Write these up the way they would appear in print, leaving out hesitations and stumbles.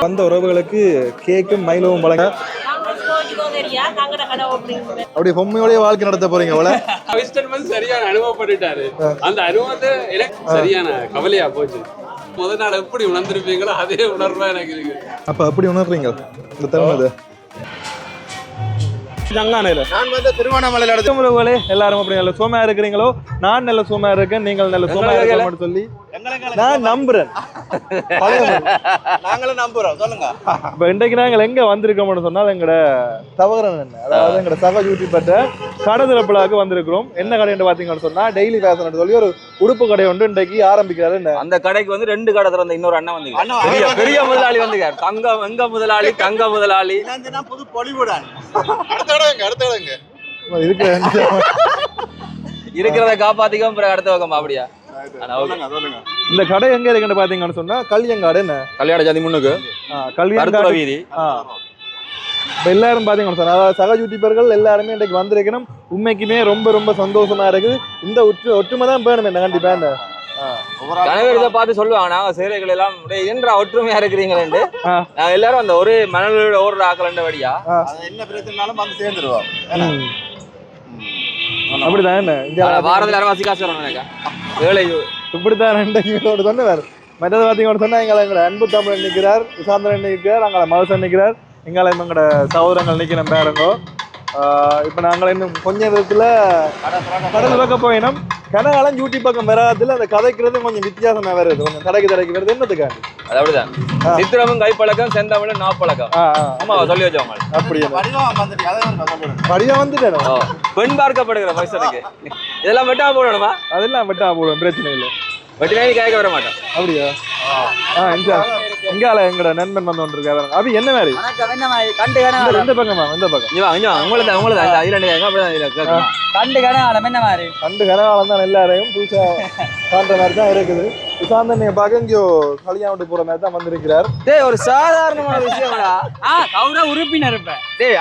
வந்த உறவுகளுக்கு கேக்கும் மைலவும் வழங்க அப்படியே பொம்மையோடய வாழ்க்கை நடத்த போறீங்க அவளை சரியான அனுபவப்பட்டுட்டாரு. அந்த அனுபவத்தை எனக்கு சரியான கவலையா போச்சு. முதல் நாள் எப்படி உணர்ந்திருப்பீங்களோ அதே உணர்வா எனக்கு இருக்கு. அப்ப எப்படி உணர்றீங்க இந்த தருணத்தை? திருவண்ணாமலையில எல்லாரும் அப்படி நல்ல சோமா இருக்கிறீங்களோ? நான் நல்ல சோமா இருக்கேன், நீங்கள் நல்ல சோமா இருக்கீங்கன்னு சொல்லி நான் நம்புறேன். நாங்களும் நம்புறோம். சொல்லுங்க. இப்ப இன்றைக்கு நாங்கள் எங்க வந்திருக்கோம்னு சொன்னால் எங்கட தவகரன் என்ன, அதாவது எங்கட சக யூடியூபர்ட்ட கடை திறப்புலாக்கு வந்திருக்கிறோம். என்ன கடைன்னு பாத்தீங்கன்னு சொன்னா டெய்லி ஃபேஷன் சொல்லி ஒரு உடுப்பு கடை ஒன்று இன்றைக்கு ஆரம்பிக்கிறாரு. அந்த கடைக்கு வந்து 2 கடை திறந்த இன்னொரு அண்ணன் வந்து பெரிய முதலாளி வந்து தங்க முதலாளி தங்க முதலாளி புது பொலிவுடன் இருக்கிறத காப்பாத்திக்க அடுத்த பக்கம் அப்படியா? இந்த கடை எங்க இருக்குன்னு பாத்தீங்கன்னு சொன்னா கல்யாங்காடு என்ன கல்யாண ஜாதி முன்னுக்கு கல்யாண வீதி. எல்லாரும் பாத்தீங்கன்னு சொன்னா அதாவது சக யூடியூபர்கள் எல்லாருமே இன்றைக்கு வந்திருக்கணும். உண்மைக்குமே ரொம்ப ரொம்ப சந்தோஷமா இருக்குது. இந்த ஒற்றுமை தான் வேணும் என்ன கண்டிப்பா. கணவர் பார்த்து சொல்லுவாங்க, நாங்க சேலைகள் எல்லாம் என்ற ஒற்றுமையா இருக்கிறீங்களேன்னு. நாங்க எல்லாரும் அந்த ஒரு மணலோட ஒரு ஆக்கலண்டபடியா என்ன பிரச்சனைனாலும் வந்து சேர்ந்துருவோம். அப்படிதான் என்ன வாரத்துல அரவாசி காசு வரணும் வேலை இப்படித்தான் ரெண்டு சொன்ன வேறு மற்றது பார்த்தீங்கன்னு சொன்னா எங்களை அன்பு தமிழன் நிற்கிறார், சுசாந்திரன் நிற்கிறார், எங்களை மகசன் நிற்கிறார், எங்களோட சகோதரங்கள் நிற்கிறோம் பேருங்கோ. இப்போ நாங்கள் இன்னும் கொஞ்ச நேரத்தில் கடல் பக்கம் போயினோம். கனகாலம் யூடியூப் பக்கம் வராதுல அந்த கதைக்கிறது கொஞ்சம் வித்தியாசமா வருது, கொஞ்சம் தடைக்கு வருது. என்னதுக்காண்டி அது அப்படிதான் சித்திரமும் கைப்பழக்கம் செந்தமிழ் நாப்பழக்கம். ஆமா சொல்லி வச்சவங்க அப்படியே படியா வந்துட்டேன். பெண் பார்க்கப்படுகிற பைசனுக்கு இதெல்லாம் வெட்டா போடணுமா? அதெல்லாம் வெட்டா போடுவோம், பிரச்சனை இல்லை. வெட்டினாலும் கேட்க வர மாட்டோம். அப்படியா? எங்கால எங்கட நண்பன் வந்து கொண்டிருக்காரு. அது என்ன மாதிரி எந்த பக்கமா? எந்த பக்கம் கண்டு கனகாலம் தான் எல்லாரையும் புதுசா காண்ற மாதிரி தான் இருக்குது. சுசாந்தன் நீங்க பாக்க இங்கோ கல்யாணம் விட்டு போற மாதிரி தான் வந்திருக்கிறார். ஒரு சாதாரணமான விஷயம் உறுப்பினர்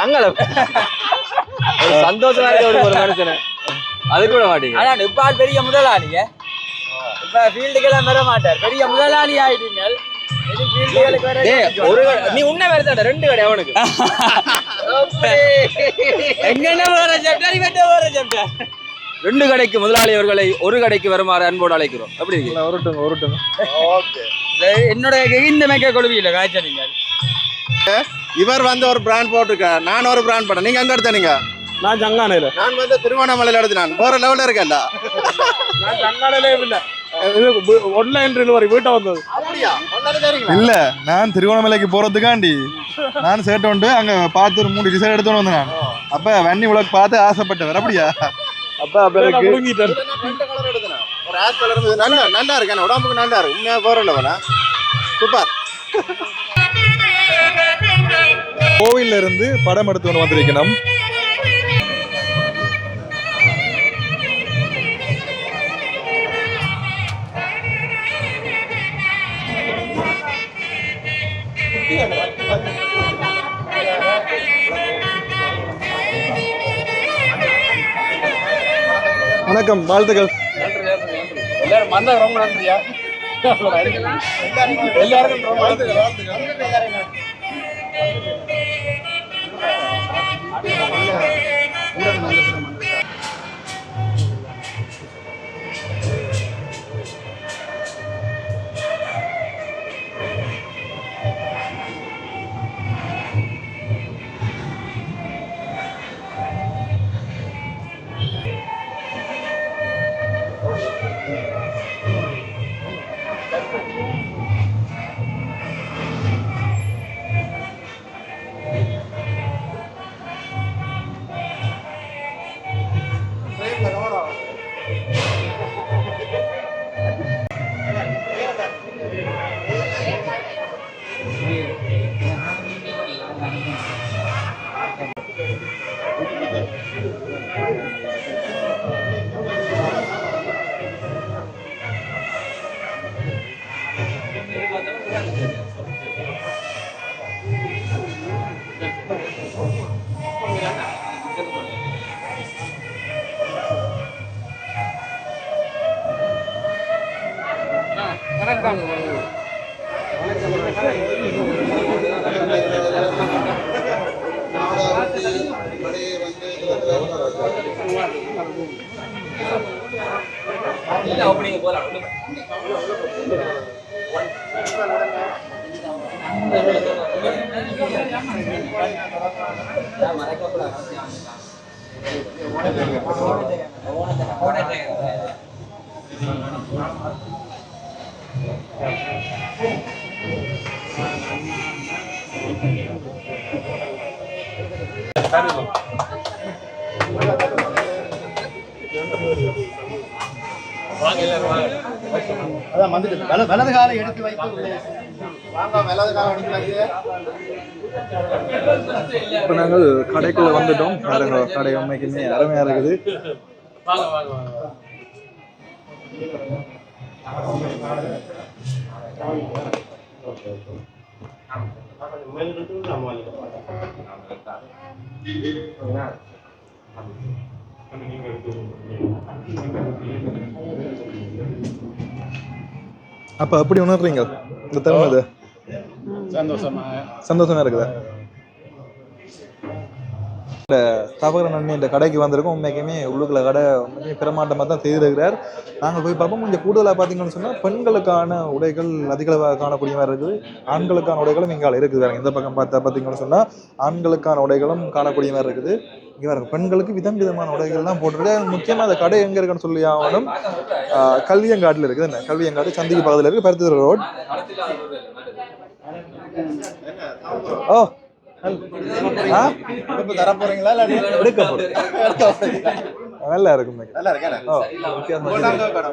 அங்க சந்தோஷமா இருக்க ஒரு மனுஷன அது கூட மாட்டீங்க. இப்ப பெரிய முதலாளிங்க, இப்ப ஃபீல்டுக்கெல்லாம் வர மாட்டார், பெரிய முதலாளி ஆயிட்டீங்க. நீ உன்ன வேற 2 கடை அவனுக்கு எங்க 2 கடைக்கு முதலாளி அவர்களை ஒரு கடைக்கு வருமாறு அன்போடு அழைக்கிறோம். அப்படி ஒருட்டுங்க. என்னோட இந்த மேக்க கொழுவியில காய்ச்சா நீங்க இவர் வந்து ஒரு பிராண்ட் போட்டிருக்கார், நான் ஒரு பிராண்ட் பண்ண. நீங்க எங்க எடுத்தீங்க? நான் ஜங்கானையில. நான் வந்து திருவண்ணாமலையில எடுத்தேன். வேற லெவல்ல இருக்கேன்டா. நான் ஜங்கானையிலே இல்ல, ஒன்லைன் டெலிவரி வீட்டை வந்தது. இல்ல நான் திருவண்ணாமலைக்கு போறதுக்காண்டி நான் சேட்டு உண்டு அங்க பார்த்து ஒரு 3 டிசைன் எடுத்து வந்தேன். நான் அப்ப வன்னி உலக பார்த்து ஆசைப்பட்டவர். அப்படியா? அப்ப ஒரு ஆஸ் கலர் நல்லா இருக்கு, உடம்புக்கு நல்லா இருக்கு. உண்மையா போறல சூப்பர். கோவில்ல இருந்து படம் எடுத்து கொண்டு வந்திருக்கணும். வணக்கம், வாழ்த்துக்கள். எல்லாரும் வந்தா ரொம்ப நன்றியா. எல்லாருக்கும் ரொம்ப வாழ்த்துக்கள். அதான் வந்துட்டு வலது காலை எடுத்து வைத்து வாங்க வலது காலை எடுத்து வைத்து. இப்போ நாங்கள் கடைக்குள்ள வந்துட்டோம். பாருங்க, கடை உண்மைக்குமே அருமையா இருக்குது. வாங்க வாங்க வாங்க. அப்ப அப்படி உணர்றீங்க இந்த தருணம்? சந்தோஷமா இருக்குதா? தவறு நன்மை இந்த கடைக்கு வந்திருக்கோம். உண்மைக்குமே உள்ளுக்குள்ள கடை உண்மைக்குமே பிரமாண்டமாக தான் செய்திருக்கிறார். நாங்கள் போய் பார்ப்போம். கொஞ்சம் கூடுதலாக பார்த்தீங்கன்னு சொன்னால் பெண்களுக்கான உடைகள் அதிகளவாக காணக்கூடிய மாதிரி இருக்குது. ஆண்களுக்கான உடைகளும் இங்கே இருக்குது. வேறு எந்த பக்கம் பார்த்தீங்கன்னு சொன்னால் ஆண்களுக்கான உடைகளும் காணக்கூடிய மாதிரி இருக்குது. இங்கே வேறு பெண்களுக்கு விதம் விதமான உடைகள்லாம் போட்டிருக்கு. முக்கியமாக அந்த கடை எங்கே இருக்குன்னு சொல்லி ஆகணும். கல்வியங்காட்டில் இருக்குது. என்ன கல்வியங்காடு சந்திக்கு பக்கத்தில் இருக்குது. பருத்தி ரோட். ஓ தர போறீங்களா? நல்லா இருக்கும்.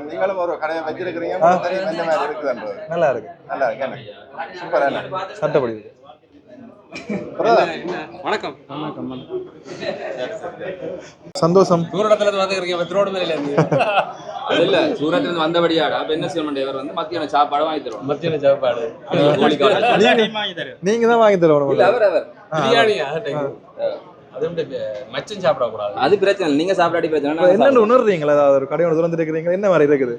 நீங்களும் ஒரு கடையை வச்சிருக்கிறீங்க, நல்லா இருக்கு. நல்லா இருக்கு. சூப்பர். சட்டப்படி வணக்கம். சந்தோஷம். சூரடத்துல இருந்து வந்துக்கிறீங்க, ரோடு மேல இருந்து இல்ல சூரத்துல இருந்து வந்தபடியாடா அப்ப என்ன செய்யணும்? இவர் வந்து மத்தியான சாப்பாடு வாங்கி தருவோம். மத்தியான சாப்பாடு நீங்க தான் வாங்கி தருவோம். பிரியாணியா? அது மச்சம் சாப்பிட கூடாது. அது பிரச்சனை இல்லை. நீங்க சாப்பிடாடி பிரச்சனை. என்னன்னு உணர்றீங்களா? அதாவது ஒரு கடையோட திறந்துட்டு இருக்கிறீங்க, என்ன மாதிரி இருக்குது?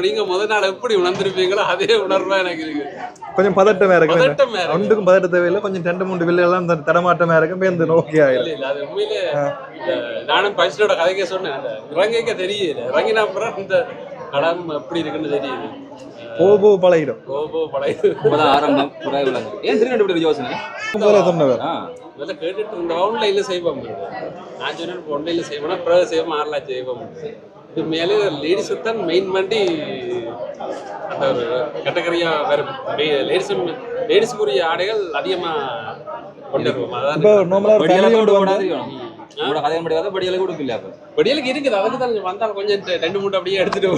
நீங்க முதல் நாள் எப்படி உணர்ந்திருப்பீங்களோ அதே உணர்வா எனக்கு இருக்கு. கொஞ்சம் பதட்டமா இருக்கு. ஒன்றுக்கும் பதட்ட தேவையில்லை. கொஞ்சம் 2-3 வில்லையெல்லாம் தடமாட்டமா இருக்கும். இந்த நோக்கி ஆயிடும். அது உண்மையிலே நானும் பரிசோட கதைக்க சொன்னேன். அந்த இறங்கிக்க தெரியல. இறங்கினா அப்புறம் இந்த கடம் எப்படி இருக்குன்னு தெரியுது. போபோ பழகிடும். ஆரம்பம் ஏன் திருநெல்வேலி யோசனை சொன்னவர் இதெல்லாம் கேட்டுட்டு இருந்த ஆன்லைன்ல செய்வோம். நான் சொன்னேன் ஆன்லைன்ல செய்வோம்னா பிறகு செய்வோம், ஆன்லைன் செய்வோம். இது மேலே லேடிஸ் தான் மெயின் பண்ணி அந்த ஒரு கேட்டகரியா வரும். லேடிஸுக்குரிய ஆடைகள் அதிகமா கொண்டு வருவோம். படியலுக்கு இருக்குது. அதுக்கு தான் வந்தால் கொஞ்சம் 2-3 அப்படியே எடுத்துட்டு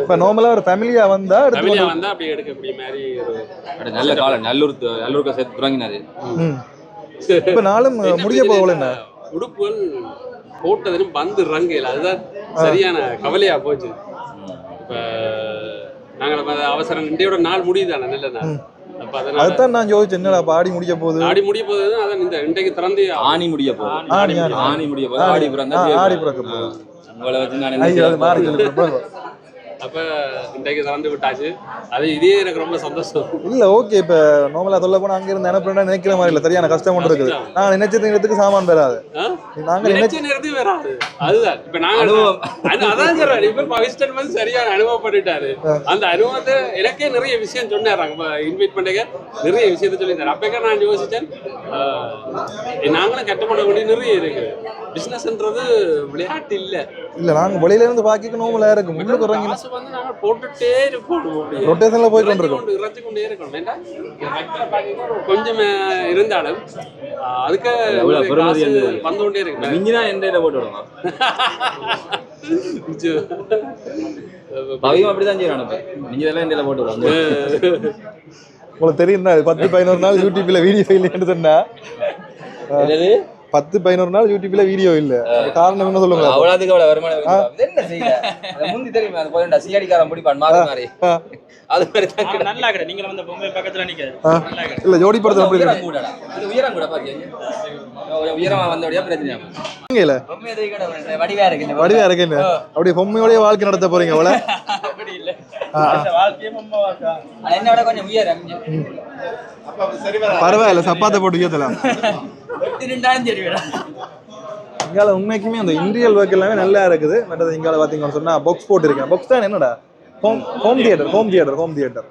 இப்ப நார்மலா ஒரு ஃபேமிலியா வந்தா அப்படியே எடுக்கக்கூடிய மாதிரி நல்ல காலம். நல்லூருக்கு சேர்த்து துறங்கினது. இப்ப நாளும் முடிய போகல. என்ன உடுப்புகள் போட்டதுன்னு பந்து ரங்கையில் அதுதான் சரியான கவலையா போச்சு. இப்ப நாங்கள் அவசரம் இன்றையோட நாள் முடியுதானே, நல்ல நாள். அதுதான் நான் யோசிச்சேன், என்னடா ஆடி முடிய போகுது. ஆடி முடிய போகுது. அதான் இந்த இன்றைக்கு திறந்து ஆணி முடிய போகுது. ஆணி முடிய போகுது. ஆடி பிறக்க போகுது. உங்களை வச்சு நான் அப்ப இன்றைக்கு திறந்து விட்டாச்சு. அது இதே எனக்கு ரொம்ப சந்தோஷம். இல்ல ஓகே. இப்ப நார்மலா சொல்ல போனா அங்க இருந்து அனுப்புறேன் நினைக்கிற மாதிரி இல்ல. சரியான கஷ்டம் ஒன்று இருக்குது. நான் நினைச்ச நேரத்துக்கு சாமான் வராது. நாங்க நினைச்ச நேரத்துக்கு வராது. அதுதான் இப்ப நாங்க அதான் சொல்றேன். இப்ப விசிட்டர் வந்து சரியான அனுபவப்பட்டுட்டாரு. அந்த அனுபவத்தை எனக்கே நிறைய விஷயம் சொன்னாங்க. இன்வைட் பண்ணிக்க நிறைய விஷயத்த சொல்லியிருந்தாரு. அப்பக்க நான் யோசிச்சேன், நாங்களும் கட்டப்பட வேண்டிய நிறைய இருக்கு. பிசினஸ்ன்றது விளையாட்டு இல்ல. இல்ல நாங்க வெளியில இருந்து பாக்கிக்க நார்மலா இருக்கும். முன்னுக்கு இறங்கி வந்து நாங்க போட்டுட்டே இருக்கோம். ரொட்டேஷன்ல போய் கொண்டிருக்கோம். இறச்சி கொண்டே இருக்கணும். வேண்டாம் கொஞ்சம் இருந்தாலும் அதுக்கு வந்து கொண்டே இருக்கு. மிஞ்சினா எந்த போட்டு விடுவோம். பவியும் அப்படிதான் செய்யறான். மிஞ்சதெல்லாம் எந்த போட்டு விடுவாங்க. உங்களுக்கு தெரியும் தான் 10-11 நாள் யூடியூப்ல வீடியோ இல்லைன்னு சொன்னா 10-11 நாள் யூடியூப்ல வீடியோ இல்ல. காரணம் என்ன சொல்லுங்க? அவ்வளவுக்கு அவ்வளவு வருமானம் என்ன செய்யல முந்தி தெரியுமா? அது போய் சிஆடிக்காரன் முடிப்பான் மாறி அது மாதிரி தான். நல்லா கடை. நீங்க வந்து பொம்மை பக்கத்துல நிக்க இல்ல ஜோடி படத்துல அப்படி இருக்கு. இது உயரம் கூட பாத்தீங்க. உயரமா வந்தோடயா பிரச்சனை இல்ல. பொம்மை தேய் கடை வடிவா இருக்கு. வடிவா இருக்கு. அப்படியே பொம்மையோட வாழ்க்கை நடத்த போறீங்க அவள. அப்படி இல்ல. வாழ்க்கையே பொம்மை வாழ்க்கை. என்னோட கொஞ்சம் உயரம். அப்ப சரி வர. பரவாயில்ல, சப்பாத்தை போட்டு ஏத்தலாம். இங்கால உண்மைக்குமே அந்த இன்டீரியல் ஒர்க் எல்லாமே நல்லா இருக்குது. மற்றது இங்கால பாத்தீங்கன்னு சொன்னா பாக்ஸ் போட்டு இருக்கேன். பாக்ஸ் தான் என்னடா ஹோம் தியேட்டர்.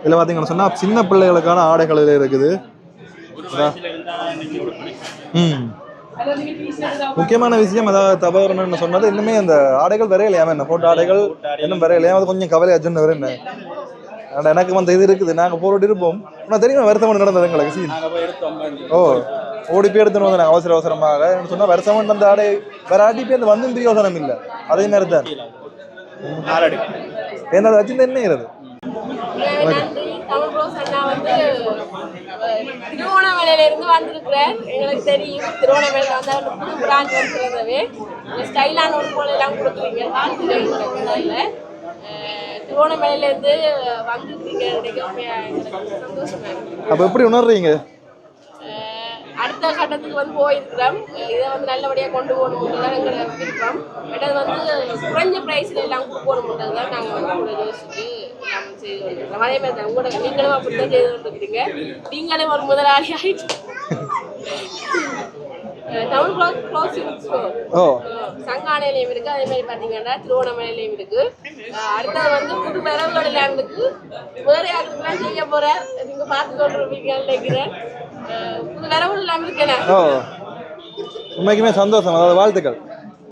இதில் பார்த்தீங்கன்னு சொன்னா சின்ன பிள்ளைகளுக்கான ஆடைகள் இதுல இருக்குது. முக்கியமான விஷயம் அதாவது தவறுன்னு சொன்னது இன்னுமே அந்த ஆடைகள் வரையிலையாம என்ன போட்ட ஆடைகள் இன்னும் வரையிலையாம அது கொஞ்சம் கவலையாச்சுன்னு வரும் என்ன. எனக்கு வந்து இது இருக்குது நாங்கள் போட்டு இருப்போம். ஆனால் தெரியுமா வருத்தம் நடந்தது எங்களுக்கு சீன். ஓ ஓடி போய் எடுத்துன்னு வந்து அவசர அவசரமாக சொன்னா வருஷம் அந்த ஆடை வேற ஆடி போய் அந்த வந்து யோசனம் இல்லை. அதே மாதிரி தான் என்ன வச்சு என்ன இருக்கிறது. திருவோணமலையில இருந்து வந்திருக்கிறேன். எங்களுக்கு தெரியும் திருவோணமலையில வந்து புது பிரான்ச் வந்துருந்தவே ஸ்டைலான ஒரு போல எல்லாம் கொடுக்குறீங்க. திருவோணமலையில இருந்து வந்துருக்கீங்க. சந்தோஷமா இருக்கு. அப்ப எப்படி உணர்றீங்க? அடுத்த கட்டத்துக்கு வந்து போயிருக்கிறோம். இதை வந்து நல்லபடியாக கொண்டு போகணும் தான் எங்களை விருப்பம். பட் அது வந்து குறைஞ்ச ப்ரைஸில் எல்லாம் போகணுன்றது தான் நாங்கள் வந்து கூட யோசிச்சுட்டு எல்லாம் செய்து கொண்டிருக்கிறோம். அதே மாதிரி தான் உங்களோட நீங்களும் அப்படி தான் செய்து கொண்டிருக்கிறீங்க. நீங்களும் ஒரு முதலாளி ஆகிட்டு தமிழ் க்ளோசிங் ஸ்டோர் சங்கானையிலையும் இருக்கு. அதே மாதிரி பார்த்தீங்கன்னா திருவோணமலையிலையும் இருக்கு. அடுத்தது வந்து புது வரவுகள் எல்லாம் இருக்கு. வேறு யாருக்குலாம் செய்ய போற நீங்க பார்த்து கொண்டிருப்பீங்கன்னு நினைக்கிறேன். புது வரவுகள் எல்லாம் இருக்குல்ல. உண்மைக்குமே சந்தோஷம். அதாவது வாழ்த்துக்கள்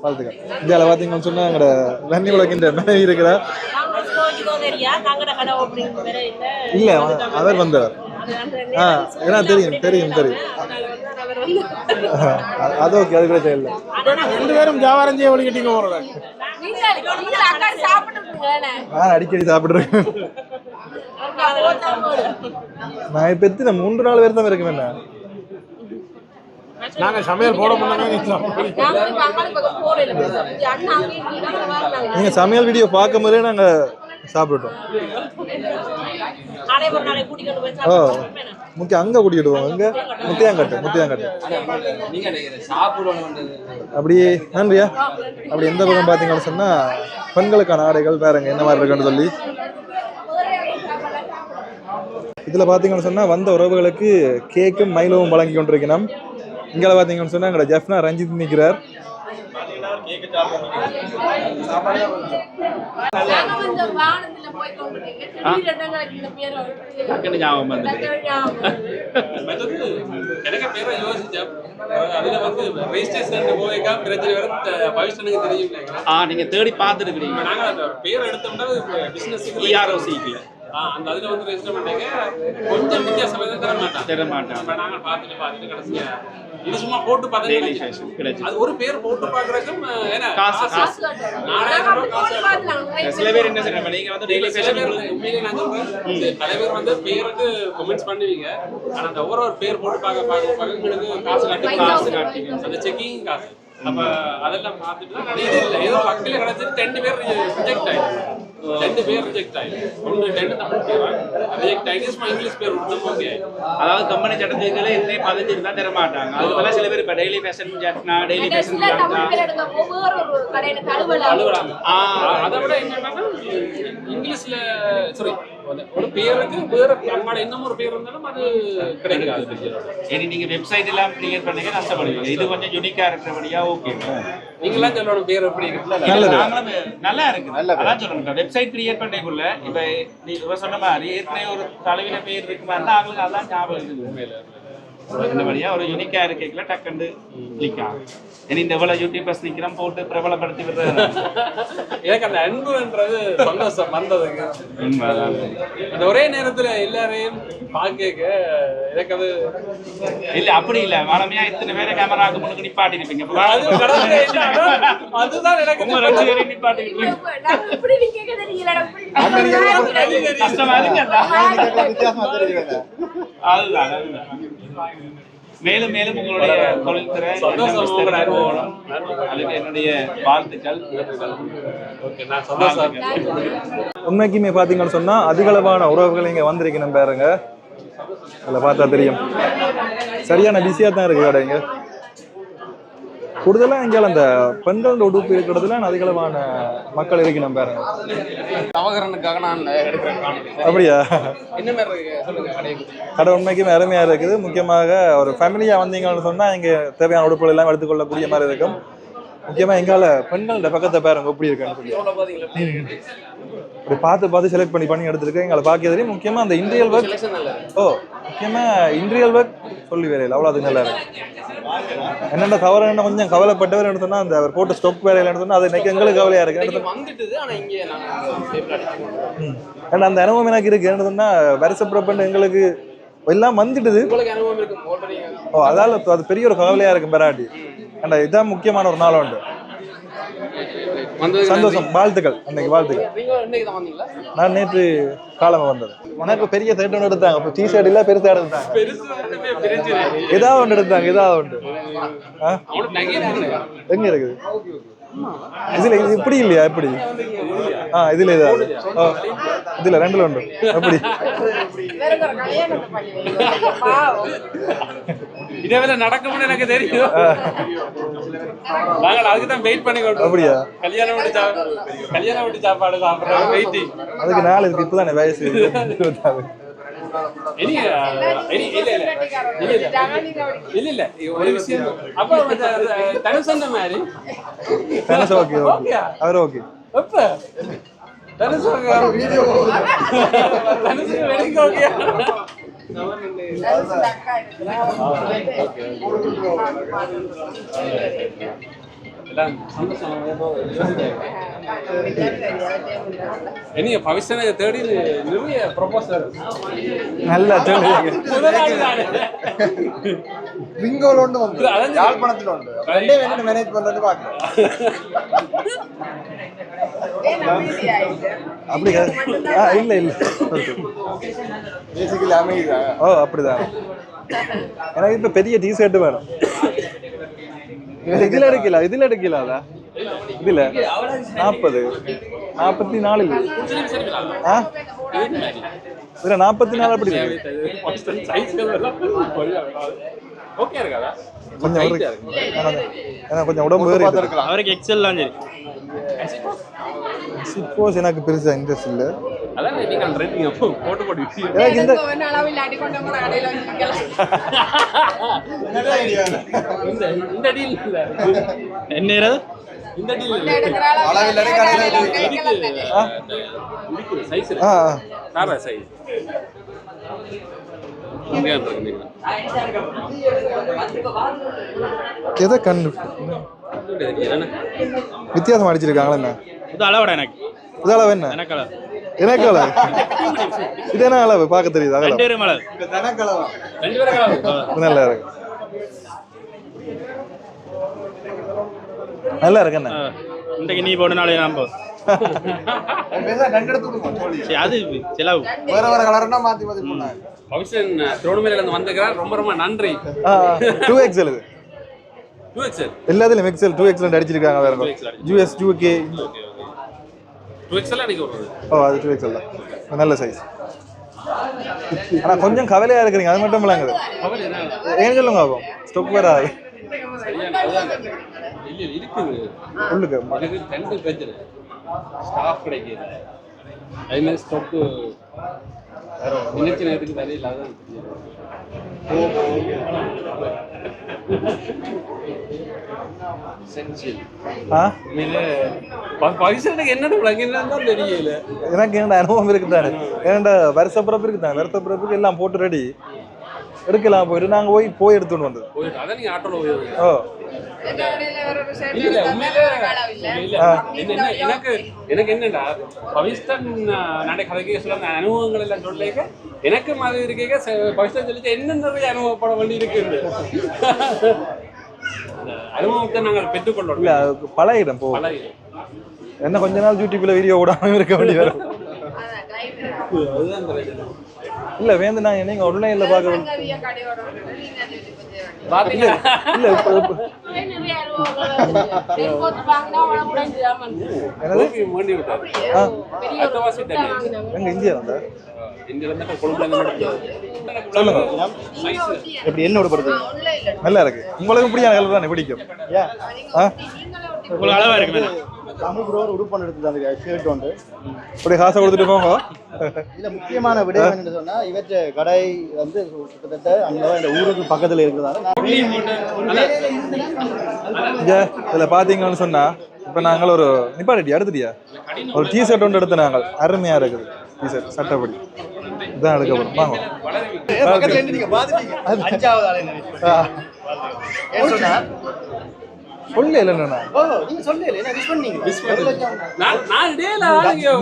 வாழ்த்துக்கள். இந்தியாவில் பார்த்தீங்கன்னு சொன்னா எங்களோட வெண்ணி உலகின்ற மனைவி இருக்கிறார். இல்ல அவர் வந்தவர். ஏன்னா தெரியும் தெரியும் தெரியும். அது ஓகே, அது பிரச்சனை இல்லை. 2 பேரும் வியாபாரம் செய்ய ஒழிக்கிட்டீங்க. நான் அடிக்கடி சாப்பிடுறேன். நான் இப்ப எத்தனை 3-4 பேர் தான் இருக்கு. என்ன நாங்க சமையல் போட முடியாது. நீங்க சமையல் வீடியோ பார்க்கும் போதே நாங்க சாப்பிட்டுட்டோம். ஓ முக்கியம் அங்க கூட்டிட்டு போவோம். இங்க முத்தியாங்கட்டு அப்படியே நன்றியா. அப்படி எந்த பக்கம் பாத்தீங்கன்னு சொன்னா பெண்களுக்கான ஆடைகள் பாருங்க என்ன மாதிரி இருக்குன்னு சொல்லி. இதுல பாத்தீங்கன்னு சொன்னா வந்த உறவுகளுக்கு கேக்கும் மைலவும் வழங்கி கொண்டிருக்கணும். இங்கே பாத்தீங்கன்னு சொன்னா எங்களோட ஜெஃப்னா ரஞ்சித் நிற்கிறார். நீங்க தேடி பார்த்துருக்கீங்க. பேர் எடுத்தோம்னா அந்த அதுல வந்து ரெஜிஸ்டர் பண்ணீங்க. கொஞ்சம் வித்தியாசம் தர மாட்டான். நாங்க பார்த்துட்டு கடைசியா இது சும்மா போட்டு பார்த்தீங்கன்னா அது ஒரு பேர் போட்டு பார்க்கறதுக்கும் காசு 4000 காசு. சில பேர் என்ன செய்றாங்க, நீங்க வந்து டெய்லி ஃபேஷன் உண்மையிலே நான் சொல்றேன், பல பேர் வந்து பேருக்கு கமெண்ட்ஸ் பண்ணுவீங்க. ஆனா அந்த ஒவ்வொரு பேர் போட்டு பார்க்க உங்களுக்கு காசு காட்டி அந்த செக்கிங் காசு. அப்ப அதெல்லாம் பார்த்துட்டு தான் இது இல்லை ஏதோ அக்கில கிடைச்சிட்டு 2 பேர் ரிஜெக்ட் ஆயிடுச்சு. 2 பேர் ரிஜெக்ட் ஆயிடுச்சு. 2 தமிழ் பேர் ரிஜெக்ட் ஆயிடுச்சு. இங்கிலீஷ் பேர் விட்டு ஓகே. அதாவது கம்பெனி சட்டத்துக்குள்ள இதே 15 தான் தர மாட்டாங்க. அதுல சில பேர் இப்ப டெய்லி ஃபேஷன் ஜாட்னா டெய்லி ஃபேஷன் அதை விட என்னன்னா இங்கிலீஷ்ல சாரி ஒரு பேருக்கு வேற நம்மளோட இன்னும் ஒரு பேர் இருந்தாலும் அது கிடைக்காது. இனி நீங்க வெப்சைட் எல்லாம் கிரியேட் பண்ணீங்க நஷ்டப்படுவீங்க. இது கொஞ்சம் யூனிக்கா இருக்கிறபடியா ஓகே. நீங்களாம் சொல்லணும் பேர் எப்படி இருக்கு. நல்லா இருக்கு. அதான் சொல்லணும் வெப்சைட் கிரியேட் பண்ணிக்குள்ள இப்ப நீங்க சொன்ன மாதிரி ஏற்கனவே ஒரு தலைவில பேர் இருக்குமா இருந்தா அவங்களுக்கு அதான் ஞாபகம் இருக்குது. உண்மையில என்னபடியா ஒரு யூனிக்கா இருக்கல டக்குண்டு கிளிக் ஆகும். இனி இந்த எவ்வளவு யூடியூபர்ஸ் நிக்கிறோம் போட்டு பிரபலப்படுத்தி விடுறது எனக்கு அந்த அன்புன்றது சந்தோஷம் வந்ததுங்க. அந்த ஒரே நேரத்துல எல்லாரையும் பார்க்க எனக்கு அது இல்ல அப்படி இல்ல வளமையா இத்தனை பேரை கேமராக்கு முன்னுக்கு நிப்பாட்டி இருப்பீங்க. அதுதான் எனக்கு 2 பேரை நிப்பாட்டி கஷ்டமா இருக்கு. அதுதான் மேலும் மேலும் உங்களுடைய தொழில்துறை அதுக்கு என்னுடைய வாழ்த்துக்கள். உண்மைக்குமே பாத்தீங்கன்னு சொன்னா அதிகளவான உறவுகள் இங்க வந்திருக்கணும் பாருங்க. அதில் பார்த்தா தெரியும் சரியான பிஸியா தான் இருக்கு கடைங்க. கூடுதலா இங்கே அந்த பெண்களோட உடுப்பு இருக்கிறதுல அதிகளவான மக்கள் இருக்கணும் பாருங்க. அவகரனுக்காக நான் எடுக்கிறேன். அப்படியா? என்ன மாதிரி இருக்கு கடை உண்மைக்குமே அருமையா இருக்குது. முக்கியமாக ஒரு ஃபேமிலியா வந்தீங்கன்னு சொன்னா இங்க தேவையான உடுப்புகள் எல்லாம் எடுத்துக்கொள்ளக்கூடிய மாதிரி இருக்கும். முக்கியமா எங்கால பெண்களோட பக்கத்தை பாருங்க எப்படி இருக்குன்னு சொல்லி. இப்படி பார்த்து செலக்ட் பண்ணி எடுத்துருக்கு எங்களை பார்க்கறதுலேயும் முக்கியமாக அந்த இன்டீரியல் ஒர்க் முக்கியமாக இன்டீரியல் ஒர்க் சொல்லி வேலையில் அவ்வளோ அது நல்லா இருக்கு. என்னென்ன தவறு என்ன கொஞ்சம் கவலைப்பட்டவர் எடுத்தோம்னா அந்த அவர் போட்டு ஸ்டொக் வேலையில் எடுத்தோம்னா அது எனக்கு எங்களுக்கு கவலையாக இருக்கு. ஏன்னா அந்த அனுபவம் எனக்கு இருக்கு. என்னதுன்னா வருஷப்பிறப்பு எங்களுக்கு எல்லாம் வந்துட்டுது. அதால அது பெரிய ஒரு கவலையா இருக்கு பெராட்டி. ஏன்னா இதான் முக்கியமான ஒரு நாள் உண்டு. சந்தோஷம், வாழ்த்துக்கள். அன்னைக்கு வாழ்த்துக்கள். நான் நேற்று காலமா வந்தது. எனக்கு பெரிய தேட்டர் ஒன்று எடுத்தாங்க. டிஷர்ட் இல்ல பெருசா எடுத்தாங்க. ஏதாவது ஒன்று எடுத்தாங்க. ஏதாவது ஒன்று எங்க இருக்குது இதுல? இது இப்படி இல்லையா? எப்படி இதுல ஏதாவது இதுல ரெண்டுல உண்டு. அப்படி இதே நடக்கும்னு எனக்கு தெரியும். நாங்கள் அதுக்குதான் வெயிட் பண்ணி கொண்டோம். அப்படியா? கல்யாணம் வீட்டு சாப்பாடு சாப்பிடுறோம். வெயிட்டிங். அதுக்கு நாள் இருக்கு. இப்பதானே வயசு. இல்ல ஒரு விஷயம் அப்ப தனுசந்த மாதிரி தனுசு ஓகே அவர் ஓகே அப்ப தனுசு வெடிக்க ஓகே. நீங்க பவிஷனை தேடி நிறைய ப்ரொபோசல் நல்லா விங்கோல வந்து யாழ்ப்பாணத்துல உண்டு. ரெண்டே வேணும் மேனேஜ் பண்றது பாக்குறேன். அப்படி இல்ல பேசிக்கலி அமைதிதான். ஓ அப்படிதான். எனக்கு இப்ப பெரிய டிஷர்ட் வேணும். இதுல எடுக்கல இதுல 40 44 இதுல 44 அப்படி கொஞ்சம் உடம்பு அவருக்கு எக்ஸல் தான். சப்போஸ் எனக்கு பெருசா இன்ட்ரெஸ்ட் இல்ல. எதை கண்டு வித்தியாசம் அடிச்சிருக்காங்களா? என்ன இது அளவு என்ன? எனக்கு அளவு இது என்ன அளவு பார்க்க தெரியுது? நல்லா இருக்கு. நல்லா இருக்கு. என்ன இன்றைக்கு நீ போன நாளே நாம் அது செலவு வேற வேற கலர்னா மாத்தி மாத்தி போனாங்க. பவிஷன் திருவண்ணாமலையில இருந்து வந்திருக்கிறார். ரொம்ப ரொம்ப நன்றி. 2XL இது 2XL எல்லாத்துலயும் XL 2XL அடிச்சிருக்காங்க. வேற US 2K 2XL அன்னைக்கு வருது. அது 2XL தான். நல்ல சைஸ். ஆனா கொஞ்சம் கவலையா இருக்கிறீங்க. அது மட்டும் இல்லங்க. ஏன் சொல்லுங்க ஆகும் ஸ்டாக் வராது. இல்ல இருக்குது உள்ளுக்கு ரெண்டு பிரச்சனை. ஸ்டாஃப் கிடைக்குது. அதே மாதிரி ஸ்டாக் நினைச்ச நேரத்துக்கு வேலை இல்லாத தெரியல. எனக்கு என்ன அனுபவம் இருக்குதானே. ஏன்னா வருஷப்பிறப்பு இருக்குதானே. வருஷப்பிறப்புக்கு எல்லாம் போட்டு ரெடி எடுக்கலாம். போயிட்டு நாங்க போய் எடுத்துட்டு வந்தது. எனக்கு என்னடா பவிஷ்டன் நடை கதைக்க சொல்ல அந்த அனுபவங்கள் எல்லாம் சொல்லிக்க எனக்கு மாதிரி இருக்க பவிஷ்டன் சொல்லிட்டு என்ன நிறைய அனுபவப்பட வேண்டி இருக்கு. அனுபவத்தை நாங்கள் பெற்றுக்கொள்ளோம். இல்ல பழகிடும் போ. என்ன கொஞ்ச நாள் யூடியூப்ல வீடியோ விடாம இருக்க வேண்டி வரும். இல்ல வேந்து நான் நீங்க ஆன்லைன்ல பாக்க இந்தியா வந்தா எப்படி என்னோட படுது நல்லா இருக்கு. உங்களுக்கு பிடிக்காத கலர் தானே பிடிக்கும். அளவா இருக்கு. தமிழ் ப்ரோ உடுப்பன் எடுத்து அந்த ஷர்ட் வந்து அப்படியே காசை கொடுத்துட்டு போங்க. இதுல முக்கியமான விடயம் என்னன்னு சொன்னா இவற்ற கடை வந்து கிட்டத்தட்ட அங்க இந்த ஊருக்கு பக்கத்துல இருக்கிறதால இதுல பாத்தீங்கன்னு சொன்னா இப்போ நாங்கள் ஒரு நிப்பாட்டி எடுத்துட்டியா ஒரு டிஷர்ட் ஒன்று எடுத்து நாங்கள் அருமையாக இருக்குது டிஷர்ட் சட்டப்படி இதான் எடுக்க போகிறோம் வாங்க பக்கத்துல இருந்து நீங்க பாத்துட்டீங்க அஞ்சாவது ஆளு என்ன ஏன் சொன்னா சொல்ல இல்லைண்ணா ஓ நீங்க சொல்லல என்ன விஷ் பண்ணீங்க நான் டேல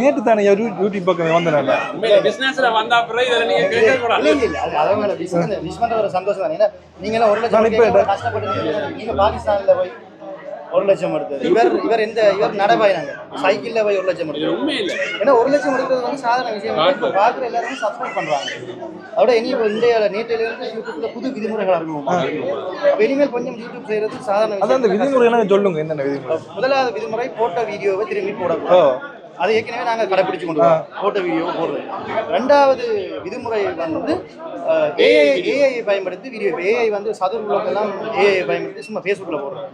நேற்று தானே யூடியூப் பக்கம் வந்தேன் பிசினஸ்ல வந்தா அப்புறம் இதை நீங்க கேட்க கூடாது. இல்ல அது அதனால விஷ் பண்ற ஒரு சந்தோஷம் தானே ஏன்னா நீங்க எல்லாம் 1 லட்சம் கேட்க கஷ்டப்பட்டு நீங்க பாகிஸ்தான்ல போய் 1 லட்சம் எடுத்தது இவர் நடபாயினாங்க சைக்கிள்ல போய் 1 லட்சம் எடுத்தது உண்மை இல்ல. ஏன்னா 1 லட்சம் எடுக்கிறது வந்து சாதாரண விஷயம் இப்போ பார்க்குற எல்லாருமே சப்ஸ்கிரைப் பண்றாங்க. அதோட இனி இப்போ இந்தியாவில் நேற்றையில இருந்து யூடியூப்ல புது விதிமுறைகள் இருக்கும். அப்போ இனிமேல் கொஞ்சம் யூடியூப் செய்யறது சாதாரண அதான் அந்த விஷயம். விதிமுறை சொல்லுங்க என்னென்ன விதிமுறை. முதலாவது விதிமுறை போட்ட வீடியோவை திரும்பி போடக்கூடாது. அது ஏற்கனவே நாங்கள் கடைப்பிடிச்சு கொண்டு வரோம் போட்ட வீடியோ போடுறது. ரெண்டாவது விதிமுறை வந்து ஏஐ பயன்படுத்தி வீடியோ ஏஐ வந்து சதுர் உலகெல்லாம் ஏஐ பயன்படுத்தி சும்மா ஃபேஸ்புக்கில் போடுறோம்.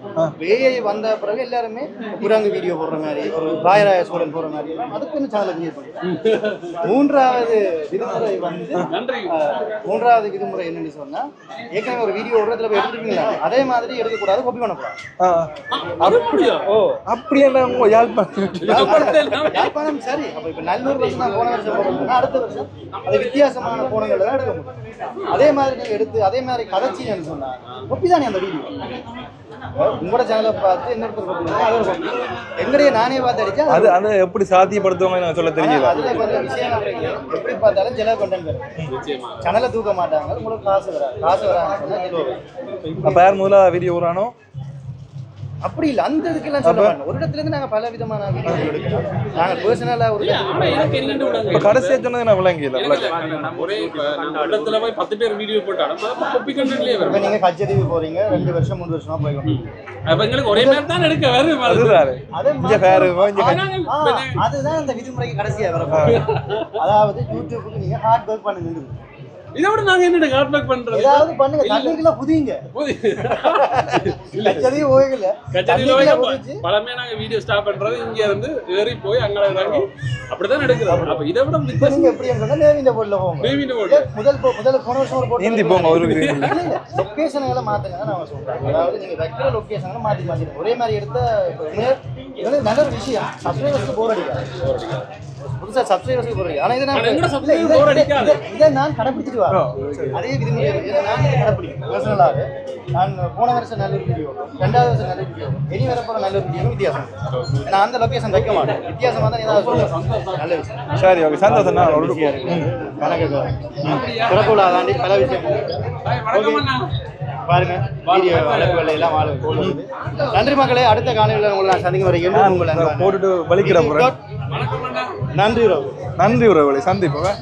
ஏஐ வந்த பிறகு எல்லாருமே குரங்கு வீடியோ போடுற மாதிரி ஒரு ராயராய சோழன் போடுற மாதிரி அதுக்கு வந்து சேனலை கிரியேட் பண்ணுறோம். மூன்றாவது விதிமுறை என்னன்னு சொன்னா ஏற்கனவே ஒரு வீடியோ ஒரு இடத்துல போய் எடுத்துருக்கீங்களா அதே மாதிரி எடுக்கக்கூடாது, காப்பி பண்ணக்கூடாது. அப்படி என்ன யாழ்ப்பாணம் சரி. அப்ப இப்ப நல்லூர் வருஷம் நான் போன வருஷம் போறோம்னா அடுத்த வருஷம் அது வித்தியாசமான கோணங்கள் தான் எடுக்க முடியும். அதே மாதிரி நீங்க எடுத்து அதே மாதிரி கதைச்சின்னு சொன்னா ஒப்பிதானே அந்த வீடியோ உங்களோட சேனலை பார்த்து இன்னொருத்தர் எங்கடைய நானே பார்த்து அடிச்சா அது எப்படி சாத்தியப்படுத்துவாங்க சொல்ல தெரியல. அதுல கொஞ்சம் விஷயம் எப்படி பார்த்தாலும் சில கண்டென்ட் சேனலை தூக்க மாட்டாங்க. உங்களுக்கு காசு வராங்க பேர் முதல்ல வீடியோ வரானோ அப்படி இல்லை. அந்த இதுக்கெல்லாம் சொல்ல மாட்டோம். ஒரு இடத்துல இருந்து நாங்கள் பல விதமான வீடியோ எடுக்கிறோம். நாங்கள் பர்சனலாக ஒரு கடைசியாக சொன்னது நான் விளங்கியில ஒரே இடத்துல போய் 10 பேர் வீடியோ போட்டாலும் காப்பி கண்டென்ட்லயே வரும். இப்போ நீங்கள் கச்சேரி போறீங்க 2 வருஷம் 3 வருஷமா போய்க்கணும். அப்ப எங்களுக்கு ஒரே மாதிரி தான் எடுக்க வருது. அதுதான் அந்த விதிமுறைக்கு கடைசியாக வரும். அதாவது யூடியூபுக்கு நீங்கள் ஹார்ட் ஒர்க் பண்ணுங்க. இதை விட நாங்க என்ன ஹார்ட் ஒர்க் பண்றது ஏதாவது பண்ணுங்க. தண்ணிக்குலாம் புதிங்க கச்சேரி ஓய்கல பலமே நாங்க வீடியோ ஸ்டாப் பண்றது இங்க இருந்து ஏறி போய் அங்க இறங்கி அப்படிதான் எடுக்கிறோம். அப்ப இதை விட இப்போ நீங்க எப்படி சொன்னா நேவிந்த போர்ட்ல போங்க. நேவிந்த போர்ட்ல முதல் போன வருஷம் ஒரு போர்ட் ஹிந்தி போங்க. ஒரு லொகேஷன்களை மாத்துங்க நான் சொல்றேன். அதாவது நீங்க வைக்கிற லொகேஷன்களை மாத்தி ஒரே மாதிரி எடுத்த நல்ல ஒரு விஷயம். சப்ஸ்கிரைபர்ஸ்க்கு போர் அடிக்காது. புதுசா சப்ஸ்கிரைபர்ஸ்க்கு போர் அடிக்காது. ஆனா இதை நான் கடைபிடிச்சிட்டு வரேன். அதே விதிமுறை நான் கடைபிடிக்கிறேன் பர்சனலாக. நான் போன வருஷம் நல்ல வீடியோ 2வது வருஷம் நல்ல வீடியோ இனி வர போற நல்ல வீடியோ வித்தியாசம். நான் அந்த லொகேஷன் வைக்க மாட்டேன். வித்தியாசமா தான் ஏதாவது சொல்லுவேன். நல்ல விஷயம். சரி ஓகே சந்தோஷம். பிறப்புல தாண்டி பல விஷயம் பாருங்க. வீடியோ வளர்ப்புகளை எல்லாம் நன்றி மக்களே. அடுத்த காலையில் உங்களை நான் சந்திக்க வரேன். உங்களை போட்டுட்டு வலிக்கிற நன்றி நன்றி உறவுகளை சந்திப்போம்.